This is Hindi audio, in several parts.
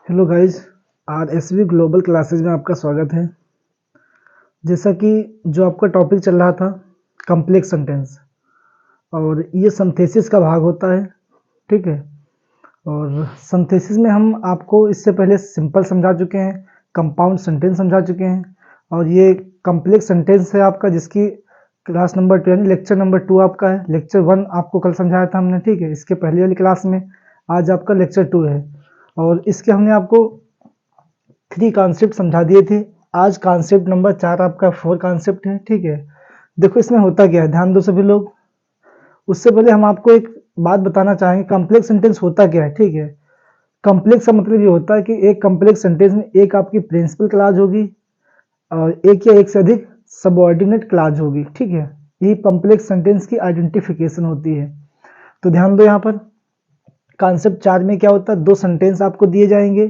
Hello guys, RSV global classes में आपका स्वागत है। जैसा कि जो आपका टॉपिक चल रहा था कॉम्प्लेक्स सेंटेंस, और ये सिंथेसिस का भाग होता है, ठीक है। और सिंथेसिस में हम आपको इससे पहले सिंपल समझा चुके हैं, कंपाउंड सेंटेंस समझा चुके हैं, और ये कॉम्प्लेक्स सेंटेंस है आपका, जिसकी क्लास नंबर 2 यानी लेक्चर नंबर 2 आपका है। लेक्चर 1 आपको कल समझाया था हमने, ठीक है, इसके पहले वाली क्लास में। आज आपका लेक्चर 2 है, और इसके हमने आपको 3 कॉन्सेप्ट समझा दिए थे। आज कॉन्सेप्ट नंबर 4 आपका 4 कॉन्सेप्ट है, ठीक है। देखो इसमें होता क्या है, ध्यान दो सभी लोग। उससे पहले हम आपको एक बात बताना चाहेंगे, कॉम्प्लेक्स सेंटेंस होता क्या है, ठीक है। कॉम्प्लेक्स का मतलब ये होता है कि एक कॉम्प्लेक्स सेंटेंस में एक आपकी प्रिंसिपल क्लॉज होगी और एक या एक से अधिक सबऑर्डिनेट क्लॉज होगी, ठीक है। यही कॉम्प्लेक्स सेंटेंस की आइडेंटिफिकेशन होती है। तो ध्यान दो, यहाँ पर कॉन्सेप्ट 4 में क्या होता है, दो सेंटेंस आपको दिए जाएंगे।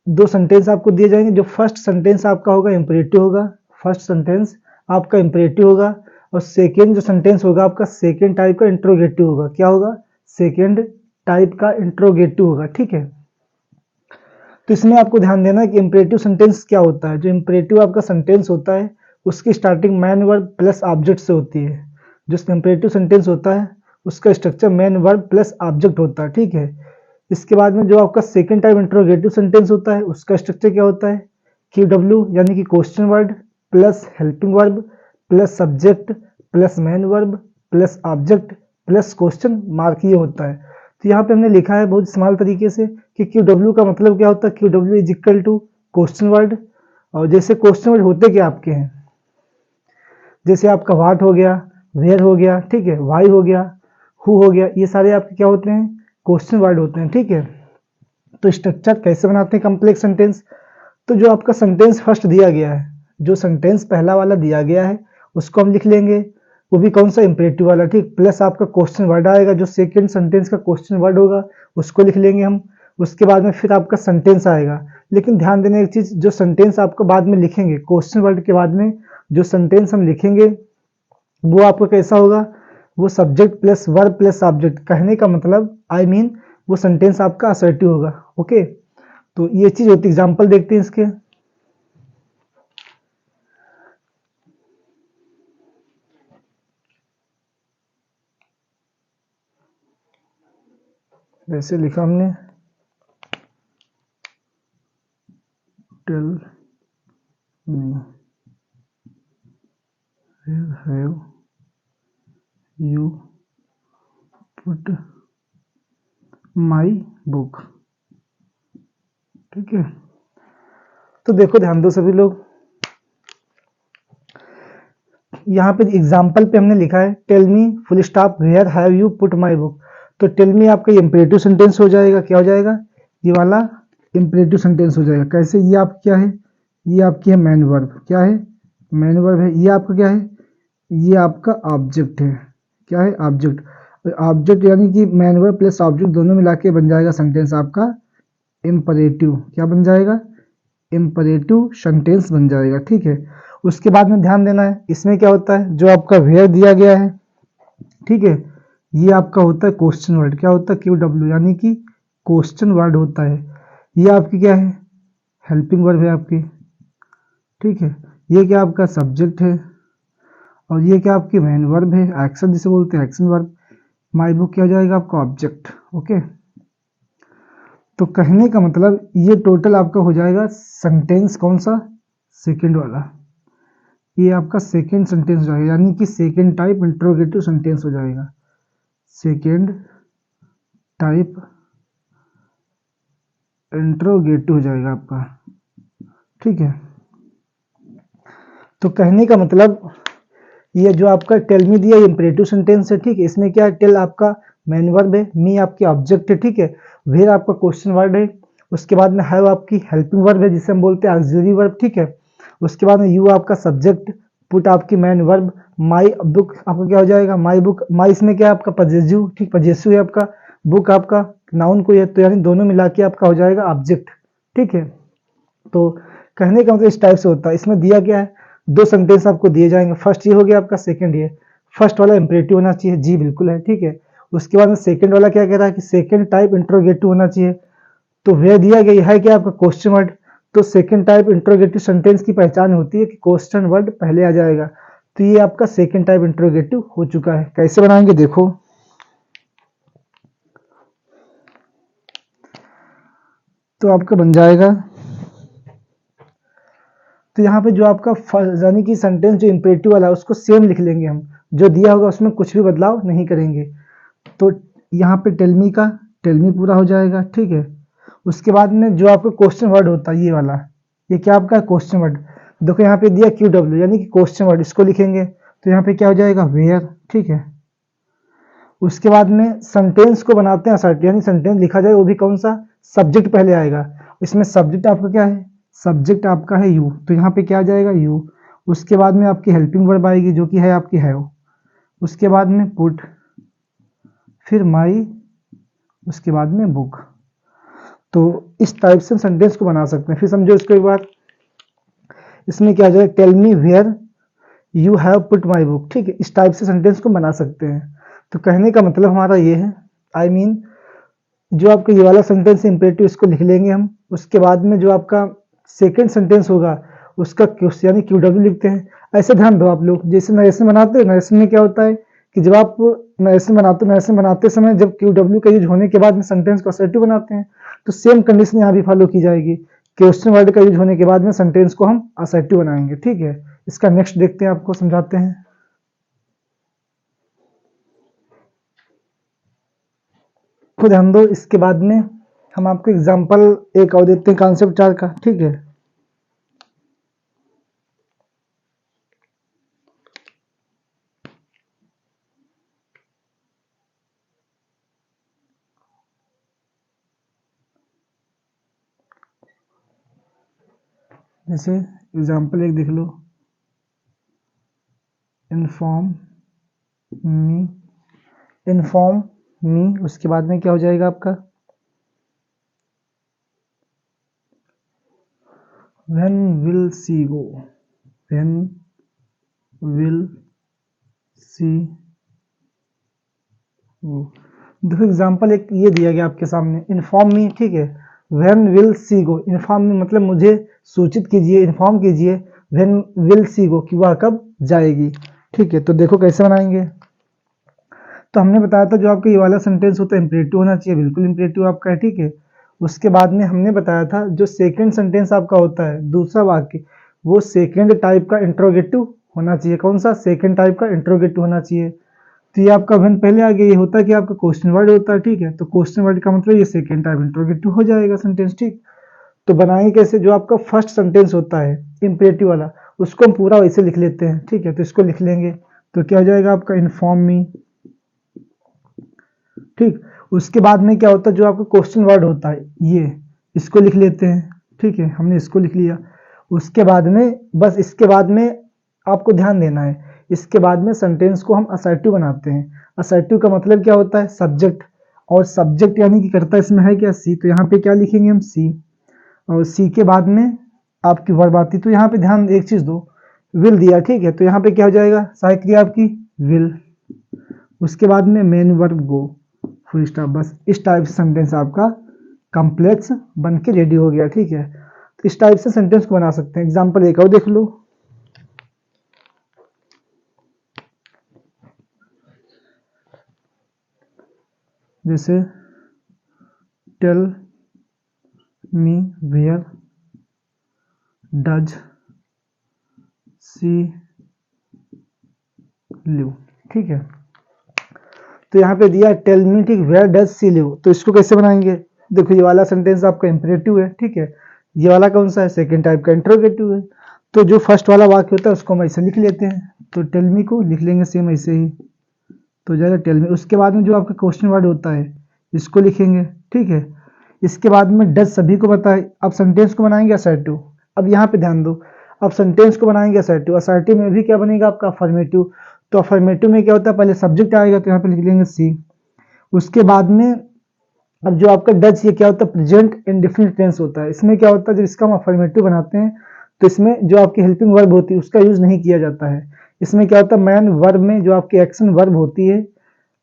जो फर्स्ट सेंटेंस आपका होगा इंपरेटिव होगा, फर्स्ट सेंटेंस आपका इंपरेटिव होगा, और सेकेंड जो सेंटेंस होगा आपका सेकेंड टाइप का इंट्रोगेटिव होगा। क्या होगा? सेकेंड टाइप का इंट्रोगेटिव होगा, ठीक है। तो इसमें आपको ध्यान देना है कि इंपरेटिव सेंटेंस क्या होता है। जो इंपरेटिव आपका सेंटेंस होता है उसकी starting man verb plus object से होती है। जो इंपरेटिव सेंटेंस होता है उसका structure man verb plus object होता है, ठीक है। इसके बाद में जो आपका सेकंड टाइप इंट्रोगेटिव सेंटेंस होता है उसका स्ट्रक्चर क्या होता है, क्यू यानी कि question word plus helping verb plus subject plus man verb plus object plus question mark, ये होता है। तो यहाँ पे हमने लिखा है बहुत स्मॉल तरीके से कि क्यू का मतलब क्या होता है, Q is equal to question word. और जैसे क्वेश्चन वर्ड होते क्या आपके हैं, जैसे आपका वाट हो गया, वेयर हो गया, ठीक है, वाई हो गया, हु हो गया, ये सारे आपके क्या होते हैं, क्वेश्चन वर्ड होते हैं, ठीक है। तो स्ट्रक्चर कैसे बनाते हैं कॉम्प्लेक्स सेंटेंस, तो जो आपका सेंटेंस फर्स्ट दिया गया है, जो सेंटेंस पहला वाला दिया गया है उसको हम लिख लेंगे, वो भी कौन सा, इंपरेटिव वाला, ठीक, प्लस आपका क्वेश्चन वर्ड आएगा, जो सेकंड सेंटेंस का क्वेश्चन वर्ड होगा उसको लिख लेंगे हम। उसके बाद में फिर आपका सेंटेंस आएगा। लेकिन ध्यान देने एक चीज, जो सेंटेंस आपको बाद में लिखेंगे क्वेश्चन वर्ड के बाद में जो सेंटेंस हम लिखेंगे वो आपका कैसा होगा, वो subject plus verb plus object. कहने का मतलब वो सेंटेंस आपका असर्टिव होगा, ओके। तो ये चीज होती है। एग्जांपल देखते हैं इसके। जैसे लिखा हमने, tell me where have you put my book, ठीक है। तो देखो ध्यान दो सभी लोग, यहाँ पे एग्जाम्पल पे हमने लिखा है tell me full stop where have you put my book. तो टेल मी आपका इंपरेटिव सेंटेंस हो जाएगा, क्या हो जाएगा, ये वाला इंपरेटिव सेंटेंस हो जाएगा। कैसे, ये आप क्या है, ये आपकी है मैन वर्ब, क्या है, मैन वर्ब है। ये आपका क्या है, ये आपका ऑब्जेक्ट है, क्या है, ऑब्जेक्ट। ऑब्जेक्ट यानी कि मैन वर्ब प्लस ऑब्जेक्ट दोनों मिला के बन जाएगा सेंटेंस आपका इंपरेटिव। क्या बन जाएगा, इंपरेटिव सेंटेंस बन जाएगा, ठीक है। उसके बाद में ध्यान देना है, इसमें क्या होता है, जो आपका वेयर दिया गया है, ठीक है, ये आपका होता है क्वेश्चन वर्ड। क्या होता है, क्यू यानी कि क्वेश्चन वर्ड होता है। ये आपकी क्या है, हेल्पिंग वर्ब है आपकी, ठीक है। ये क्या आपका सब्जेक्ट है, और ये क्या आपकी मेन वर्ब है, एक्शन जिसे बोलते हैं एक्शन वर्ब। माई बुक क्या हो जाएगा आपका ऑब्जेक्ट, ओके। तो कहने का मतलब ये टोटल आपका हो जाएगा सेंटेंस कौन सा, सेकंड वाला। ये आपका सेकंड सेंटेंस हो जाएगा, यानी कि सेकंड टाइप इंट्रोगेटिव सेंटेंस हो जाएगा, सेकंड टाइप इंट्रोगेटिव हो जाएगा आपका, ठीक है। तो कहने का मतलब ये जो आपका टेल मी दिया, इंपरेटिव सेंटेंस है, ठीक है। इसमें क्या है, टेल आपका मेन वर्ब है, मी आपकी ऑब्जेक्ट है, ठीक है। वेयर आपका क्वेश्चन वर्ड है। उसके बाद में हैव आपकी हेल्पिंग वर्ब है, जिसे हम बोलते हैं ऑक्सिलरी वर्ब, ठीक है। उसके बाद में यू आपका सब्जेक्ट, पुट आपकी मेन वर्ब, माई बुक आपका क्या हो जाएगा, माई बुक। माई इसमें क्या है आपका पजेसिव, ठीक, पजेसिव है आपका। बुक आपका नाउन को है, तो यानी दोनों मिला के आपका हो जाएगा ऑब्जेक्ट, ठीक है। तो कहने का मतलब इस टाइप से होता है। इसमें दिया क्या है, दो सेंटेंस आपको दिए जाएंगे, फर्स्ट ये हो गया आपका, सेकंड ये। फर्स्ट वाला इंपरेटिव होना चाहिए, जी बिल्कुल है, ठीक है। उसके बाद में सेकंड वाला क्या कह रहा है कि सेकंड टाइप इंट्रोगेटिव होना चाहिए। तो वेयर दिया गया है कि आपका क्वेश्चन वर्ड, तो सेकंड टाइप इंट्रोगेटिव सेंटेंस की पहचान होती है कि क्वेश्चन वर्ड पहले आ जाएगा। तो ये आपका सेकंड टाइप इंट्रोगेटिव हो चुका है। कैसे बनाएंगे देखो, तो आपका बन जाएगा, तो यहाँ पे जो आपका यानी कि सेंटेंस जो इंपेरेटिव वाला है उसको सेम लिख लेंगे हम, जो दिया होगा उसमें कुछ भी बदलाव नहीं करेंगे। तो यहाँ पे टेलमी का टेलमी पूरा हो जाएगा, ठीक है। उसके बाद में जो आपका क्वेश्चन वर्ड होता है ये वाला, ये क्या आपका क्वेश्चन वर्ड, देखो यहाँ पे दिया क्यू डब्ल्यू यानी कि क्वेश्चन वर्ड, इसको लिखेंगे तो यहाँ पे क्या हो जाएगा वेयर, ठीक है। उसके बाद में सेंटेंस को बनाते हैं असर्टिव, यानी सेंटेंस लिखा जाए वो भी कौन सा, सब्जेक्ट पहले आएगा। इसमें सब्जेक्ट आपका क्या है, सब्जेक्ट आपका है यू, तो यहाँ पे क्या आ जाएगा यू। उसके बाद में आपकी हेल्पिंग वर्ब आएगी जो कि है आपकी हैव। उसके बाद में पुट, फिर माई, उसके बाद में बुक। तो इस टाइप से सेंटेंस को बना सकते हैं। फिर समझो इसको एक बार, इसमें क्या आ जाएगा, tell me where you have put my book, ठीक है। इस टाइप से सेंटेंस को बना सकते हैं। तो कहने का मतलब हमारा ये है, आई मीन जो आपका ये वाला सेंटेंस इंपेरेटिव इसको लिख लेंगे हम। उसके बाद में जो आपका सेकंड सेंटेंस होगा उसका यानी क्यू डब्ल्यू लिखते हैं। ऐसे ध्यान दो आप लोग, जैसे नरेशन बनाते हैं, नरेशन में क्या होता है कि जब आप नरेशन बनाते समय जब क्यू डब्ल्यू का यूज होने के बाद में सेंटेंस को असर्टिव बनाते हैं, तो सेम कंडीशन यहाँ भी फॉलो की जाएगी। क्वेश्चन वर्ड का यूज होने के बाद में सेंटेंस को हम असर्टिव बनाएंगे, ठीक है। इसका नेक्स्ट देखते हैं, आपको समझाते हैं। तो ध्यान दो, इसके बाद में हम आपको एग्जांपल एक और देते हैं कॉन्सेप्ट 4 का, ठीक है। जैसे एग्जांपल एक देख लो, इन्फॉर्म मी, उसके बाद में क्या हो जाएगा आपका, when will see go, when will see go. देखो एग्जांपल एक ये दिया गया आपके सामने, इन्फॉर्म मी, ठीक है। When will see go, inform me मतलब मुझे सूचित कीजिए, इन्फॉर्म कीजिए, व्हेन विल सी गो कि वह कब जाएगी, ठीक है। तो देखो कैसे बनाएंगे। तो हमने बताया था जो आपका ये वाला सेंटेंस होता है इंपेरेटिव होना चाहिए, बिल्कुल इंपेरेटिव आपका है, ठीक है। उसके बाद में हमने बताया था जो सेकंड सेंटेंस आपका होता है, दूसरा वाक्य, वो सेकंड टाइप का इंट्रोगेटिव होना चाहिए। कौन सा, सेकंड टाइप का इंट्रोगेटिव होना चाहिए। तो ये आपका व्हेन पहले आ गया, ये होता है कि आपका क्वेश्चन वर्ड होता है, ठीक है। तो क्वेश्चन वर्ड का मतलब ये सेकंड टाइप इंट्रोगेटिव हो जाएगा सेंटेंस, ठीक। तो बनाएंगे कैसे, जो आपका फर्स्ट सेंटेंस होता है इंपेरेटिव वाला उसको हम पूरा वैसे लिख लेते हैं, ठीक है। तो इसको लिख लेंगे तो क्या हो जाएगा आपका, इन्फॉर्म मी, ठीक। उसके बाद में क्या होता है, जो आपका क्वेश्चन वर्ड होता है ये, इसको लिख लेते हैं, ठीक है। हमने इसको लिख लिया। उसके बाद में बस इसके बाद में आपको ध्यान देना है, इसके बाद में सेंटेंस को हम असर्टिव बनाते हैं। असर्टिव का मतलब क्या होता है, सब्जेक्ट, और सब्जेक्ट यानी कि करता इसमें है क्या, सी। तो यहाँ पे क्या लिखेंगे हम, सी, और सी के बाद में आपकी वर्ब आती। तो यहाँ पे ध्यान एक चीज दो, विल दिया, ठीक है। तो यहाँ पे क्या हो जाएगा, सहायक क्रिया आपकी विल, उसके बाद में मेन वर्ब गो, फुल स्टॉप। बस इस टाइप से सेंटेंस आपका कॉम्प्लेक्स बन के रेडी हो गया, ठीक है। तो इस टाइप से सेंटेंस को बना सकते हैं। एग्जांपल एक और देख लो, जैसे tell me where does she live, ठीक है। तो यहाँ पे दिया टेल मी, ठीक, वेयर डज सी लिव। तो इसको कैसे बनाएंगे, देखो ये वाला सेंटेंस आपका इंपेरेटिव है, ठीक है। ये वाला कौन सा है, सेकंड टाइप का इंट्रोगेटिव है। तो जो फर्स्ट वाला वाक्य होता है उसको हम ऐसे लिख लेते हैं। तो टेल मी को लिख लेंगे सेम ऐसे ही, तो जाएगा टेल मी। उसके बाद में जो आपका क्वेश्चन वर्ड होता है इसको लिखेंगे, ठीक है। इसके बाद में डज सभी को पता है। अब सेंटेंस को बनाएंगे असर्टिव। अब यहाँ पे ध्यान दो, अब सेंटेंस को बनाएंगे असर्टिव। असर्टिव में भी क्या बनेगा आपका, अफर्मेटिव। तो अफर्मेटिव में क्या होता है, पहले सब्जेक्ट आएगा तो यहाँ पे लिख लेंगे सी। उसके बाद में अब जो आपका डज, ये क्या होता है, प्रेजेंट इंडेफिनिट टेंस होता है। इसमें क्या होता है, जब इसका हम अफर्मेटिव बनाते हैं तो इसमें जो आपकी हेल्पिंग वर्ब होती है उसका यूज नहीं किया जाता है। इसमें क्या होता है, मैन वर्ब में जो आपकी एक्शन वर्ब होती है,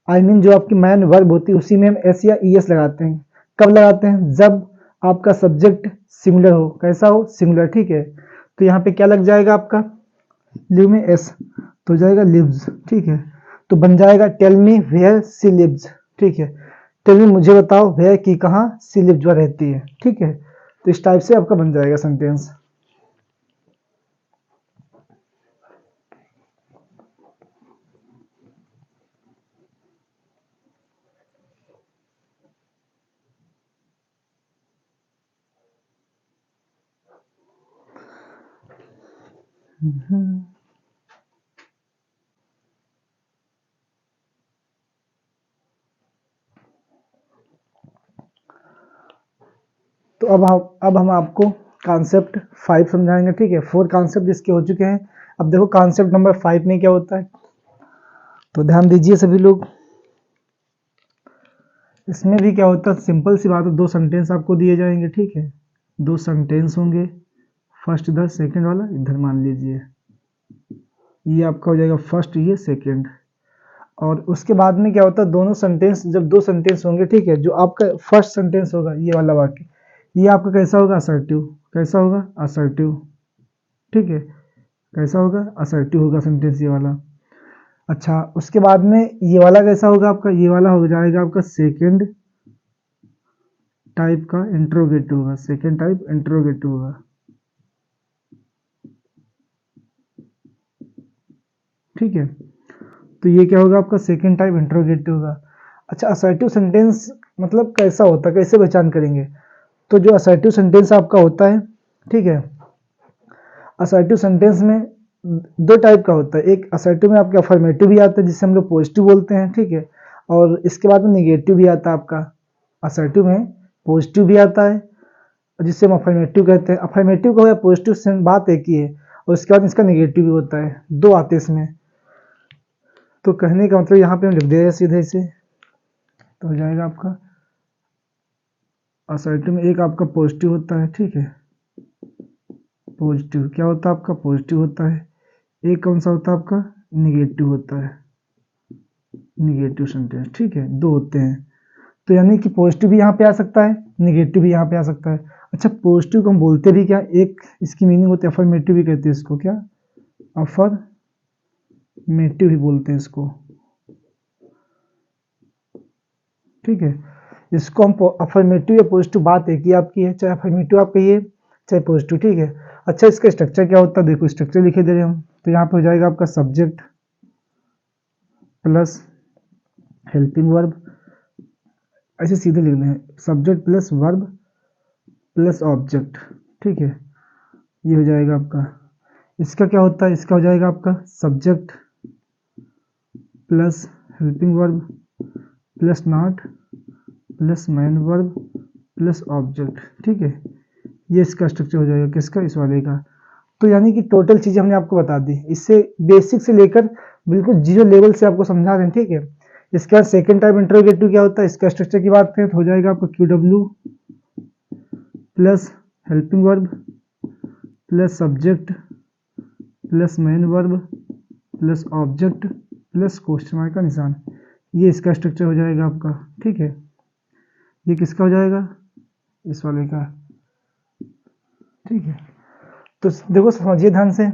आई मीन जो आपकी मैन वर्ब होती है, उसी में हम एस या ई एस लगाते हैं। कब लगाते हैं, जब आपका सब्जेक्ट सिंगुलर हो, कैसा हो, सिंगुलर, ठीक है। तो यहाँ पे क्या लग जाएगा आपका, लिव में एस, तो हो जाएगा लिव्स, ठीक है। तो बन जाएगा tell me where she lives, ठीक है। टेल मी मुझे बताओ वेयर की कहाँ, सी लिव्स जो रहती है, ठीक है। तो इस टाइप से आपका बन जाएगा सेंटेंस। तो अब हम आपको कॉन्सेप्ट 5 समझाएंगे, ठीक है। 4 कॉन्सेप्ट इसके हो चुके हैं। अब देखो कॉन्सेप्ट नंबर 5 में क्या होता है, तो ध्यान दीजिए सभी लोग। इसमें भी क्या होता है, सिंपल सी बात है, 2 सेंटेंस आपको दिए जाएंगे, ठीक है। 2 सेंटेंस होंगे, फर्स्ट इधर, सेकंड वाला इधर मान लीजिए, ये आपका हो जाएगा फर्स्ट, ये सेकंड। और उसके बाद में क्या होता है, दोनों सेंटेंस, जब 2 सेंटेंस होंगे, ठीक है, जो आपका फर्स्ट सेंटेंस होगा ये वाला वाक्य, ये आपका कैसा होगा, असर्टिव, कैसा होगा, असर्टिव, ठीक है। कैसा होगा, असर्टिव होगा सेंटेंस ये वाला। अच्छा, उसके बाद में ये वाला कैसा होगा आपका, ये वाला हो जाएगा आपका सेकंड टाइप का इंट्रोगेटिव होगा, सेकंड टाइप इंट्रोगेटिव होगा, ठीक है। तो ये क्या होगा आपका, सेकंड टाइप इंट्रोगेटिव होगा। अच्छा, असर्टिव सेंटेंस मतलब कैसा होता है, कैसे पहचान करेंगे, तो जो असर्टिव सेंटेंस आपका होता है, ठीक है, असर्टिव सेंटेंस में 2 टाइप का होता है। एक असर्टिव में आपका अफर्मेटिव भी आता है, जिससे हम लोग पॉजिटिव बोलते हैं, ठीक है। और इसके बाद में निगेटिव भी आता है आपका। असर्टिव में पॉजिटिव भी आता है, जिससे हम अफर्मेटिव कहते हैं। अफर्मेटिव का या पॉजिटिव से बात एक ही है, और उसके बाद इसका निगेटिव भी होता है, 2 आते हैं इसमें। तो कहने का मतलब यहाँ पे हम लिख दे रहे हैं सीधे से, तो हो जाएगा आपका असर्टिव में एक आपका पॉजिटिव होता है, ठीक है। पॉजिटिव क्या होता है आपका, पॉजिटिव होता है। एक कौन सा होता है आपका, निगेटिव होता है, निगेटिव सेंटेंस, ठीक है। 2 होते हैं, तो यानी कि पॉजिटिव भी यहाँ पे आ सकता है, निगेटिव भी यहाँ पे आ सकता है। अच्छा, पॉजिटिव को हम बोलते भी क्या, एक इसकी मीनिंग होती है, अफर्मेटिव भी कहते हैं इसको, क्या, अफर्मेटिव ही बोलते हैं इसको, ठीक है। इसको हम अफर्मेटिव या पॉजिटिव, बात एक ही आपकी है, चाहे अफर्मेटिव आप कहिए चाहे पॉजिटिव, ठीक है। अच्छा, इसका स्ट्रक्चर क्या होता है, देखो स्ट्रक्चर लिखे दे रहे हम, तो यहाँ पे हो जाएगा आपका सब्जेक्ट प्लस हेल्पिंग वर्ब, ऐसे सीधे लिख दें, subject plus verb plus object, ठीक है। ये हो जाएगा आपका, इसका क्या होता है, इसका हो जाएगा आपका subject plus helping verb plus not plus main verb plus object, ठीक है। ये इसका स्ट्रक्चर हो जाएगा, किसका, इस वाले का। तो यानी कि टोटल चीजें हमने आपको बता दी, इससे बेसिक से लेकर बिल्कुल 0 लेवल से आपको समझा रहे हैं, ठीक है। इसके बाद सेकंड टाइप इंटरोगेटिव क्या होता है, इसका स्ट्रक्चर की बात करें तो हो जाएगा आपका QW plus helping verb plus subject plus main verb plus object plus question mark का निशान। ये इसका स्ट्रक्चर हो जाएगा आपका, ठीक है। ये किसका हो जाएगा, इस वाले का, ठीक है। तो देखो समझिए ध्यान से,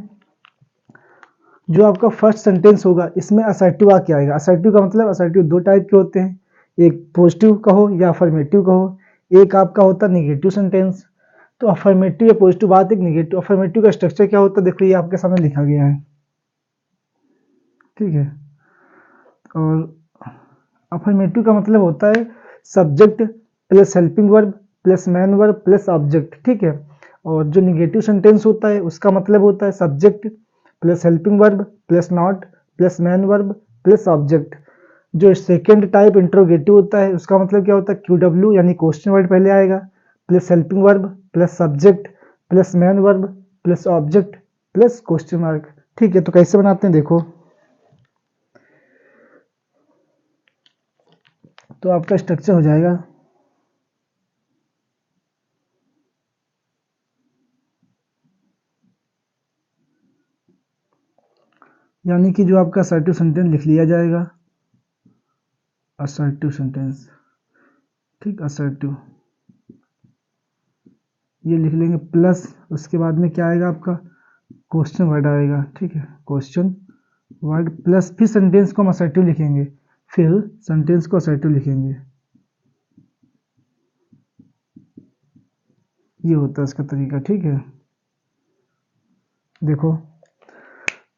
जो आपका फर्स्ट सेंटेंस होगा इसमें असर्टिव आ क्या आएगा। असर्टिव का मतलब, असर्टिव 2 टाइप के होते हैं, एक पॉजिटिव कहो या अफर्मेटिव कहो, एक आपका होता है निगेटिव सेंटेंस। तो अफर्मेटिव या पॉजिटिव बात, एक निगेटिव। अफर्मेटिव का स्ट्रक्चर क्या होता है, देखो ये आपके सामने लिखा गया है, ठीक है। और अफर्मेटिव का मतलब होता है subject plus helping verb plus main verb plus object, ठीक है। और जो निगेटिव सेंटेंस होता है उसका मतलब होता है subject plus helping verb plus not plus main verb plus object. जो सेकेंड टाइप इंट्रोगेटिव होता है उसका मतलब क्या होता है, QW यानी क्वेश्चन वर्ड पहले आएगा, plus helping verb plus subject plus main verb plus object plus question mark, ठीक है। तो कैसे बनाते हैं देखो, तो आपका स्ट्रक्चर हो जाएगा, यानी कि जो आपका असर्टिव सेंटेंस लिख लिया जाएगा, असर्टिव सेंटेंस, ठीक, असर्टिव। ये लिख लेंगे प्लस, उसके बाद में क्या आएगा आपका क्वेश्चन वर्ड आएगा, ठीक है, क्वेश्चन वर्ड प्लस, फिर सेंटेंस को हम असर्टिव लिखेंगे, फिर सेंटेंस को असर्टिव लिखेंगे। ये होता है इसका तरीका, ठीक है। देखो,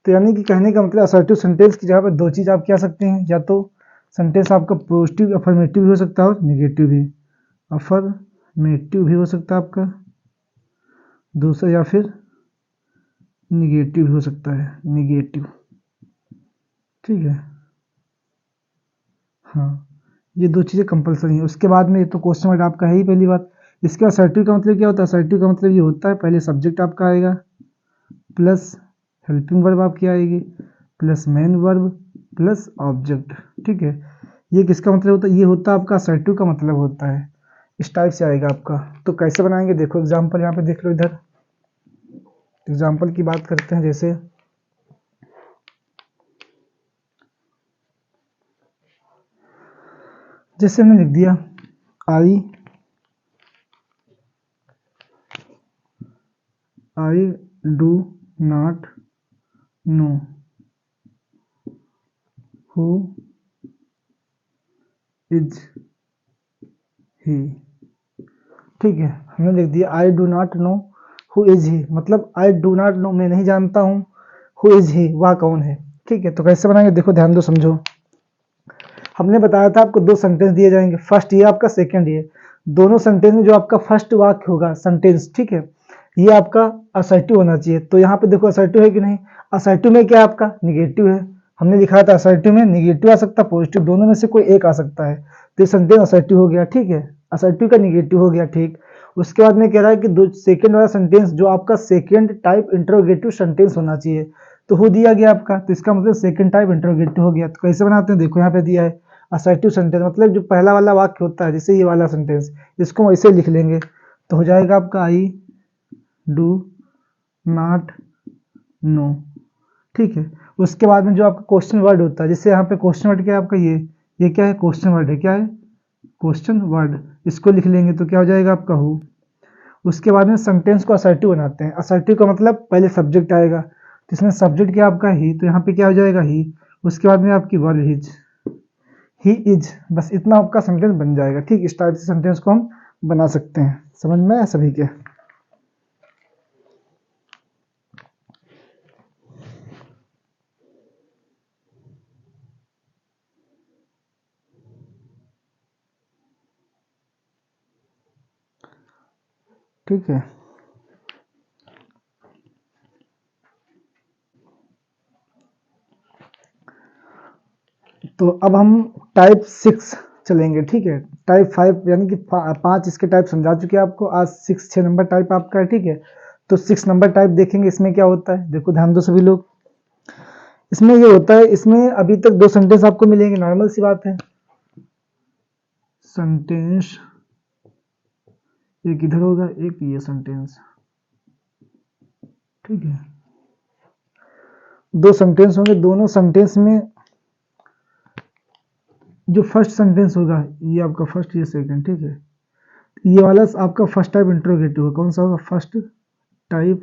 तो यानी कि कहने का मतलब असर्टिव सेंटेंस की जगह पर दो चीज आप क्या सकते हैं, या तो सेंटेंस आपका पॉजिटिव अफर्मेटिव भी हो सकता है और निगेटिव भी, अफर्मेटिव भी हो सकता है आपका दूसरा, या फिर निगेटिव भी हो सकता है, निगेटिव, ठीक है। हाँ, ये दो चीज़ें कंपलसरी हैं। उसके बाद में ये तो क्वेश्चन वर्ड आपका है ही पहली बात। इसके असर्टिव का मतलब क्या होता है, असर्टिव का मतलब ये होता है पहले सब्जेक्ट आपका आएगा प्लस हेल्पिंग वर्ब आपकी आएगी plus main verb plus object, ठीक है। ये किसका मतलब होता है, ये होता है आपका असर्टिव का मतलब होता है, इस टाइप से आएगा आपका। तो कैसे बनाएंगे, देखो एग्जाम्पल यहाँ पे देख लो, इधर एग्जाम्पल की बात करते हैं। जैसे हमने लिख दिया I do not know who is he, ठीक है। हमने लिख दिया I do not know who is he, मतलब आई डू नॉट नो, मैं नहीं जानता हूँ, हु इज ही, वह कौन है, ठीक है। तो कैसे बनाएंगे, देखो ध्यान दो, समझो। हमने बताया था आपको दो सेंटेंस दिए जाएंगे, फर्स्ट ये आपका, सेकंड ये। दोनों सेंटेंस में जो आपका फर्स्ट वाक्य होगा सेंटेंस, ठीक है, ये आपका असर्टिव होना चाहिए। तो यहाँ पे देखो असर्टिव है कि नहीं, असर्टिव में क्या आपका निगेटिव है, हमने लिखा था असर्टिव में निगेटिव आ सकता है पॉजिटिव, दोनों में से कोई एक आ सकता है। तो ये सेंटेंस असर्टिव हो गया, ठीक है, असर्टिव का निगेटिव हो गया, ठीक। उसके बाद में कह रहा है कि दो सेकंड वाला सेंटेंस जो आपका सेकंड टाइप इंटरोगेटिव सेंटेंस होना चाहिए, तो हो दिया गया आपका, तो इसका मतलब सेकंड टाइप इंटरोगेटिव हो गया। तो कैसे बनाते हैं, देखो यहाँ पे दिया है असर्टिव सेंटेंस, मतलब जो पहला वाला वाक्य होता है, जैसे ये वाला सेंटेंस, इसको हम ऐसे लिख लेंगे, तो हो जाएगा आपका आई डू नॉट नो, ठीक है। उसके बाद में जो आपका क्वेश्चन वर्ड होता है, जैसे यहाँ पे क्वेश्चन वर्ड क्या है आपका, ये क्या है, क्वेश्चन वर्ड है, क्या है, क्वेश्चन वर्ड, इसको लिख लेंगे तो क्या हो जाएगा आपका हु। उसके बाद में सेंटेंस को असर्टिव बनाते हैं, असर्टिव का मतलब पहले सब्जेक्ट आएगा, तो इसमें सब्जेक्ट क्या आपका ही, तो यहाँ पे क्या हो जाएगा ही, उसके बाद में आपकी वर्ब हिज, ही इज, बस इतना आपका सेंटेंस बन जाएगा, ठीक। इस टाइप से सेंटेंस को हम बना सकते हैं, समझ में आया सभी के। ठीक है, तो अब हम टाइप 6 चलेंगे, ठीक है। टाइप 5 यानी कि 5 इसके टाइप समझा चुके हैं आपको, आज 6 नंबर टाइप आपका है, ठीक है। तो 6 नंबर टाइप देखेंगे, इसमें क्या होता है, देखो ध्यान दो सभी लोग। इसमें ये होता है, इसमें अभी तक दो सेंटेंस आपको मिलेंगे, नॉर्मल सी बात है, सेंटेंस एक इधर होगा, एक ये सेंटेंस, ठीक है। दो सेंटेंस होंगे, दोनों सेंटेंस में जो फर्स्ट सेंटेंस होगा ये आपका फर्स्ट, ये सेकंड, ठीक है। ये वाला आपका फर्स्ट टाइप इंट्रोगेटिव है, कौन सा होगा, फर्स्ट टाइप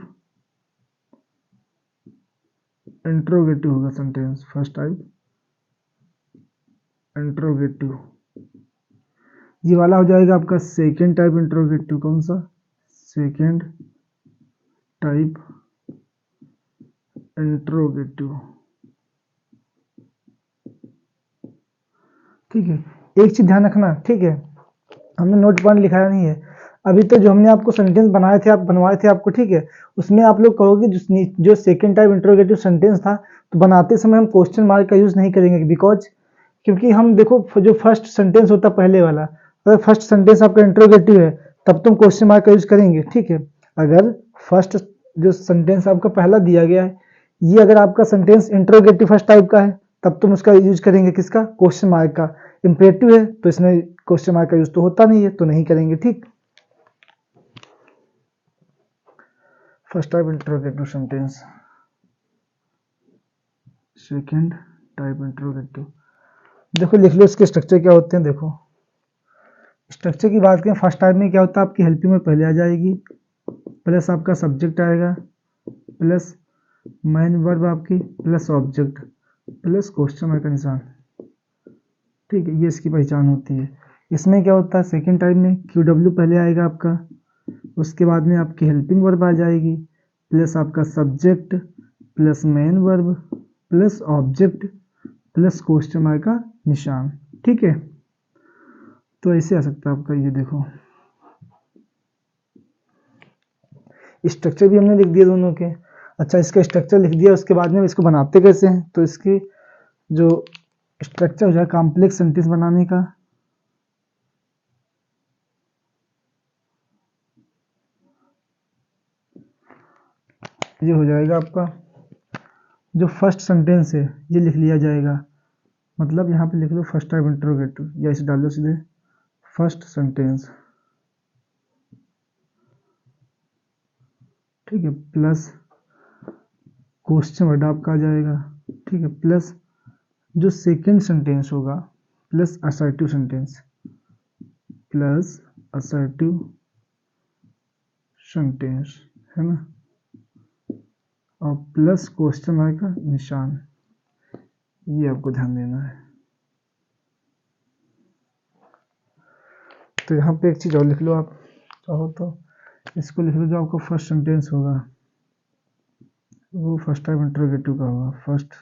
इंट्रोगेटिव होगा सेंटेंस, फर्स्ट टाइप इंट्रोगेटिव। ये वाला हो जाएगा आपका सेकंड टाइप इंट्रोगेटिव, कौन सा, सेकंड टाइप इंट्रोगेटिव, ठीक है। एक चीज ध्यान रखना, ठीक है, हमने नोट पॉइंट लिखाया नहीं है अभी तो, जो हमने आपको सेंटेंस बनाए थे, आप बनवाए थे आपको, ठीक है, उसमें आप लोग कहोगे जो सेकंड टाइप इंट्रोगेटिव सेंटेंस था, तो बनाते समय हम क्वेश्चन मार्क का यूज नहीं करेंगे, बिकॉज क्योंकि हम देखो जो फर्स्ट सेंटेंस होता है पहले वाला, अगर फर्स्ट सेंटेंस आपका इंट्रोगेटिव है तब तुम क्वेश्चन मार्क का यूज करेंगे, ठीक है। अगर फर्स्ट जो सेंटेंस आपका पहला दिया गया है, ये अगर आपका सेंटेंस इंट्रोगेटिव फर्स्ट टाइप का है, तब तुम उसका यूज करेंगे, किसका, क्वेश्चन मार्क का। इंपरेटिव है तो इसमें क्वेश्चन मार्क का यूज तो होता नहीं है, तो नहीं करेंगे, ठीक। First type interrogative sentence, second type interrogative, देखो लिख लो इसके स्ट्रक्चर क्या होते हैं। देखो स्ट्रक्चर की बात करें, फर्स्ट टाइप में क्या होता है, आपकी हेल्पिंग में पहले आ जाएगी, प्लस आपका सब्जेक्ट आएगा प्लस मेन वर्ब आपकी plus object plus question mark का निशान। ठीक है, ये इसकी पहचान होती है। इसमें क्या होता है, सेकेंड टाइप में क्यू डब्ल्यू पहले आएगा आपका, उसके बाद में आपकी हेल्पिंग वर्ब आ जाएगी प्लस आपका subject plus main verb plus object plus question mark का निशान। ठीक है, तो ऐसे आ सकता है आपका, ये देखो स्ट्रक्चर भी हमने लिख दिया दोनों के। अच्छा, इसका स्ट्रक्चर लिख दिया, उसके बाद में इसको बनाते कैसे हैं, तो इसकी जो स्ट्रक्चर हो जाए कॉम्प्लेक्स सेंटेंस बनाने का, ये हो जाएगा आपका जो फर्स्ट सेंटेंस है ये लिख लिया जाएगा। मतलब यहाँ पे लिख लो फर्स्ट टाइप इंटरोगेटिव, या इसे डाल दो सीधे फर्स्ट सेंटेंस। ठीक है, प्लस क्वेश्चन वर्ड आपका आ जाएगा। ठीक है, प्लस जो सेकंड सेंटेंस होगा plus assertive sentence, plus assertive sentence है ना, और प्लस क्वेश्चन मार्क का निशान, ये आपको ध्यान देना है। तो यहाँ पे एक चीज और लिख लो, आप चाहो तो इसको लिख लो, जो आपका फर्स्ट सेंटेंस होगा वो फर्स्ट टाइप इंटरोगेटिव का होगा, फर्स्ट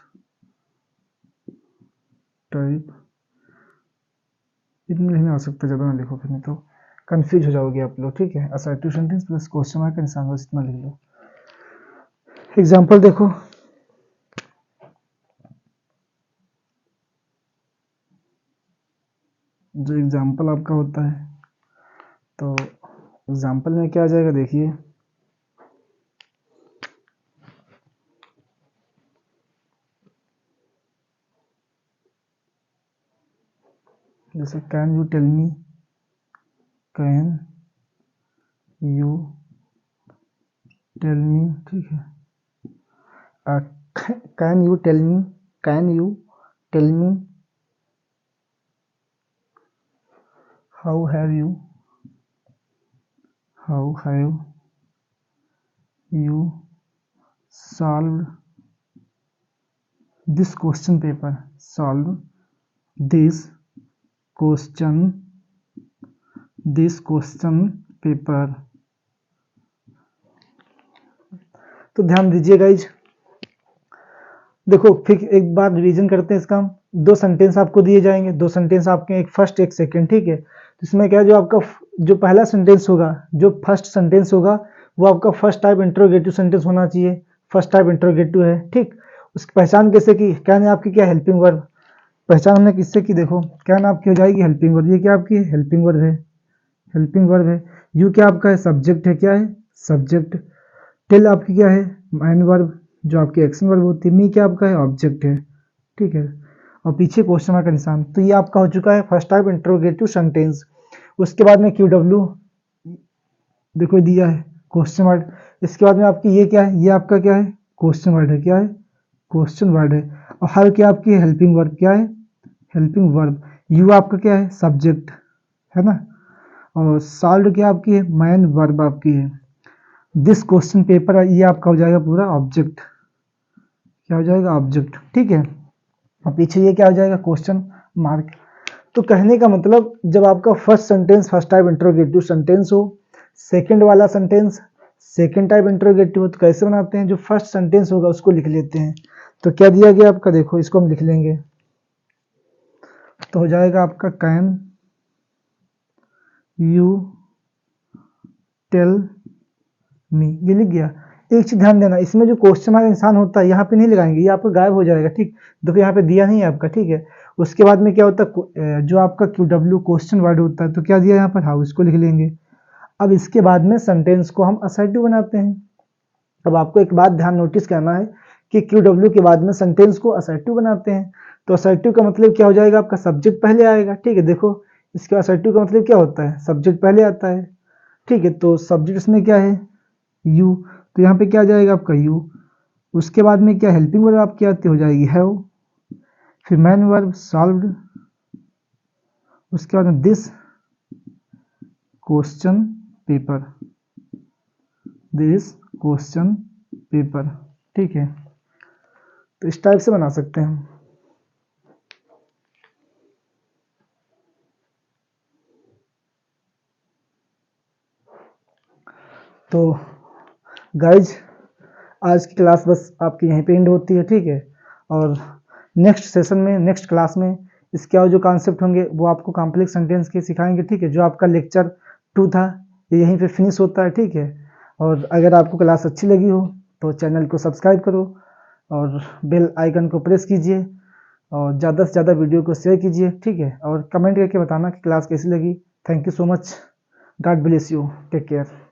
टाइप। इतना लिखना आ सकता है, ज़्यादा ना लिखो फिर नहीं तो कंफ्यूज हो जाओगे आप लोग। ठीक है, assertive sentence plus question mark का निशान, बस इतना लिख लो। एग्जाम्पल देखो, जो एग्जाम्पल आपका होता है, तो एग्जाम्पल में क्या आ जाएगा देखिए, जैसे can you tell me, can you tell me, ठीक है, can you tell me, can you tell me how have you solved this question paper, solve this question paper. तो ध्यान दीजिए गाइज, देखो फिर एक बार रिवीजन करते हैं इसका हम। दो सेंटेंस आपको दिए जाएंगे, दो सेंटेंस आपके, एक फर्स्ट एक सेकंड। ठीक है, तो इसमें क्या है, जो आपका जो पहला सेंटेंस होगा, जो फर्स्ट सेंटेंस होगा वो आपका फर्स्ट टाइप इंटरोगेटिव सेंटेंस होना चाहिए, फर्स्ट टाइप इंटरोगेटिव है। ठीक, उसकी पहचान कैसे की, कैन आपकी क्या हेल्पिंग वर्ब, पहचान हमने किससे की, देखो कैन आपकी हो जाएगी हेल्पिंग वर्ब, ये क्या आपकी हेल्पिंग वर्ब है, हेल्पिंग वर्ब है। यू क्या आपका है, सब्जेक्ट है, क्या है सब्जेक्ट। टेल आपकी क्या है, मैन वर्ब जो आपकी एक्शन वर्ब होती है। मी क्या आपका है, ऑब्जेक्ट है। ठीक है, और पीछे क्वेश्चन मार्क का निशान। तो ये आपका हो चुका है फर्स्ट टाइप इंटरोगेटिव सेंटेंस। उसके बाद में क्यू डब्ल्यू देखो दिया है क्वेश्चन वर्ड। इसके बाद में आपकी ये क्या है, ये आपका क्या है, क्वेश्चन वर्ड है, क्या है क्वेश्चन वर्ड है। और हर क्या आपकी हेल्पिंग वर्ब, क्या है हेल्पिंग वर्ब। यू आपका क्या है, सब्जेक्ट है ना, और सॉल्व क्या आपकी है, मैन वर्ब आपकी है। दिस क्वेश्चन पेपर ये आपका हो जाएगा पूरा ऑब्जेक्ट, क्या हो जाएगा ऑब्जेक्ट। ठीक है, और पीछे ये क्या हो जाएगा, क्वेश्चन मार्क। तो कहने का मतलब, जब आपका first sentence first type interrogative sentence हो, सेकंड वाला सेंटेंस सेकंड टाइप इंटरोगेटिव हो, तो कैसे बनाते हैं, जो फर्स्ट सेंटेंस होगा उसको लिख लेते हैं। तो क्या दिया गया आपका, देखो इसको हम लिख लेंगे, तो हो जाएगा आपका कैन यू टेल मी, ये लिख गया। एक चीज ध्यान देना, इसमें जो क्वेश्चन मार्क इंसान होता है यहाँ पे नहीं लगाएंगे, ये आपका गायब हो जाएगा। ठीक, देखो यहाँ पे दिया नहीं है आपका। ठीक है, उसके बाद में क्या होता है, जो आपका क्यू डब्ल्यू क्वेश्चन वर्ड होता है, तो क्या दिया यहाँ पर, हाउ, इसको लिख लेंगे। अब इसके बाद में सेंटेंस को हम असर्टिव बनाते हैं। अब आपको एक बात ध्यान नोटिस करना है कि क्यू डब्ल्यू के बाद में सेंटेंस को असर्टिव बनाते हैं। तो असर्टिव का मतलब क्या हो जाएगा, आपका सब्जेक्ट पहले आएगा। ठीक है, देखो इसके असर्टिव का मतलब क्या होता है, सब्जेक्ट पहले आता है। ठीक है, तो सब्जेक्ट इसमें क्या है, यू, तो यहाँ पे क्या आ जाएगा आपका यू। उसके बाद में क्या हेल्पिंग वर्ब आपकी आती हो जाएगी हैव, फिर मैन वर्ब सॉल्व्ड, उसके बाद में this question paper. This question paper. ठीक है, तो इस टाइप से बना सकते हैं हम। तो गाइज आज की क्लास बस आपकी यहीं पे एंड होती है। ठीक है, और नेक्स्ट सेशन में, नेक्स्ट क्लास में इसके और जो कॉन्सेप्ट होंगे वो आपको कॉम्प्लेक्स सेंटेंस के सिखाएंगे। ठीक है, जो आपका लेक्चर 2 था ये यहीं पे फिनिश होता है। ठीक है, और अगर आपको क्लास अच्छी लगी हो तो चैनल को सब्सक्राइब करो और बेल आइकन को प्रेस कीजिए और ज़्यादा से ज़्यादा वीडियो को शेयर कीजिए। ठीक है, और कमेंट करके बताना कि क्लास कैसी लगी। Thank you so much, god bless you, take care.